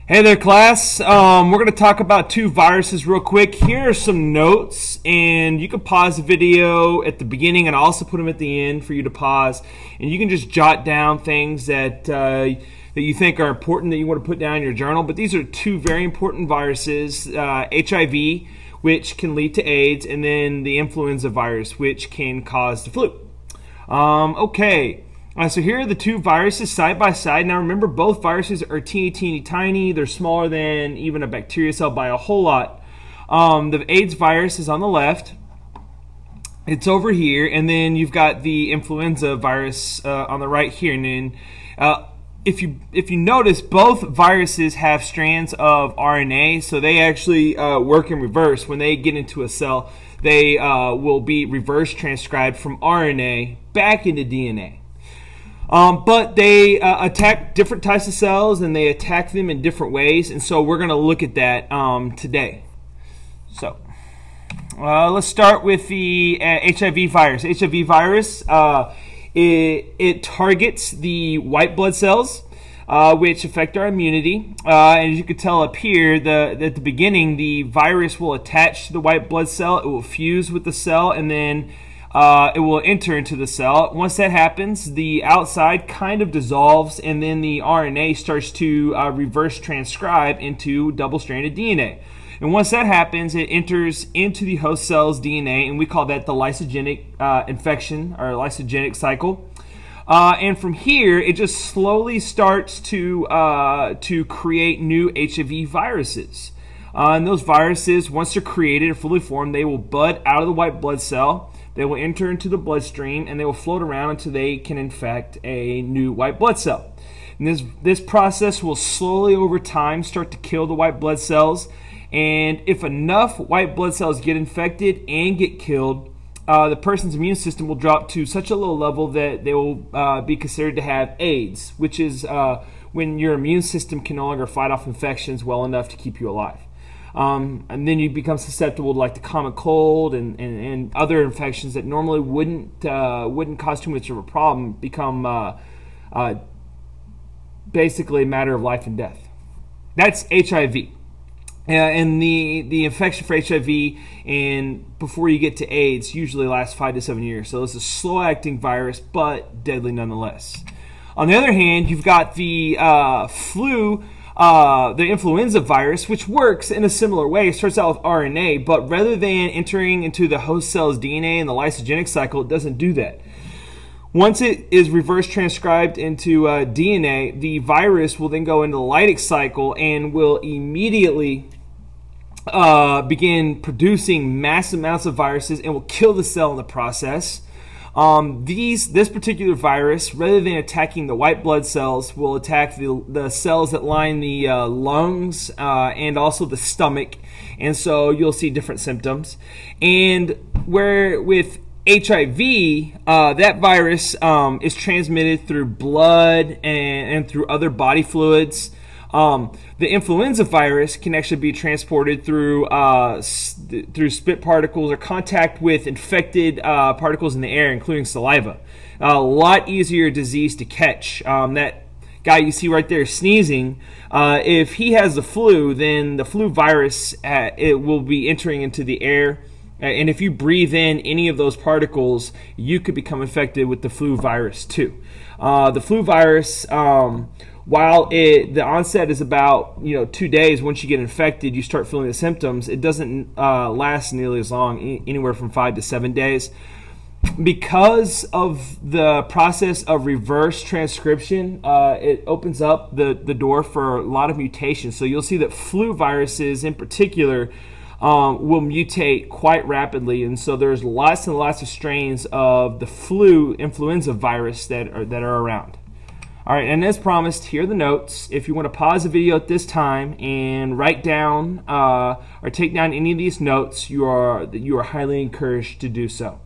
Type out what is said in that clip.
Hey there, class. We're going to talk about two viruses real quick. Here are some notes, and you can pause the video at the beginning and also put them at the end for you to pause. And you can just jot down things that you think are important that you want to put down in your journal. But these are two very important viruses, HIV, which can lead to AIDS, and then the influenza virus, which can cause the flu. So here are the two viruses side by side. Now remember, both viruses are teeny tiny. They're smaller than even a bacteria cell by a whole lot. The AIDS virus is on the left. It's over here, and then you've got the influenza virus on the right here. And then if you notice, both viruses have strands of RNA, so they actually work in reverse. When they get into a cell, they will be reverse transcribed from RNA back into DNA. But they attack different types of cells, and they attack them in different ways, and so we're going to look at that today. So let's start with the HIV virus. HIV virus, it targets the white blood cells, which affect our immunity. And as you can tell up here, at the beginning, the virus will attach to the white blood cell. It will fuse with the cell, and then it will enter into the cell. Once that happens, the outside kind of dissolves, and then the RNA starts to reverse transcribe into double-stranded DNA. And once that happens, it enters into the host cell's DNA, and we call that the lysogenic infection or lysogenic cycle. And from here, it just slowly starts to create new HIV viruses. And those viruses, once they're created or fully formed, they will bud out of the white blood cell. They will enter into the bloodstream, and they will float around until they can infect a new white blood cell. And this process will slowly over time start to kill the white blood cells. And if enough white blood cells get infected and get killed, the person's immune system will drop to such a low level that they will be considered to have AIDS, which is when your immune system can no longer fight off infections well enough to keep you alive. And then you become susceptible to like the common cold and other infections that normally wouldn't cause too much of a problem, become basically a matter of life and death. That's HIV. And the infection for HIV and before you get to AIDS usually lasts 5 to 7 years. So it's a slow-acting virus, but deadly nonetheless. On the other hand, you've got the the influenza virus, which works in a similar way. It starts out with RNA, but rather than entering into the host cell's DNA in the lysogenic cycle, it doesn't do that. Once it is reverse transcribed into DNA, the virus will then go into the lytic cycle and will immediately begin producing massive amounts of viruses and will kill the cell in the process. This particular virus, rather than attacking the white blood cells, will attack the cells that line the lungs and also the stomach, and so you'll see different symptoms. And where with HIV, that virus is transmitted through blood and through other body fluids. The influenza virus can actually be transported through spit particles or contact with infected particles in the air, including saliva. A lot easier disease to catch. That guy you see right there sneezing, if he has the flu, then the flu virus it will be entering into the air. And if you breathe in any of those particles, you could become infected with the flu virus too. The flu virus, while the onset is about 2 days, once you get infected, you start feeling the symptoms. It doesn't last nearly as long, anywhere from 5 to 7 days. Because of the process of reverse transcription, it opens up the door for a lot of mutations. So you'll see that flu viruses in particular will mutate quite rapidly, and so there's lots and lots of strains of the influenza virus that are around. All right, and as promised, here are the notes. If you want to pause the video at this time and write down or take down any of these notes, you are highly encouraged to do so.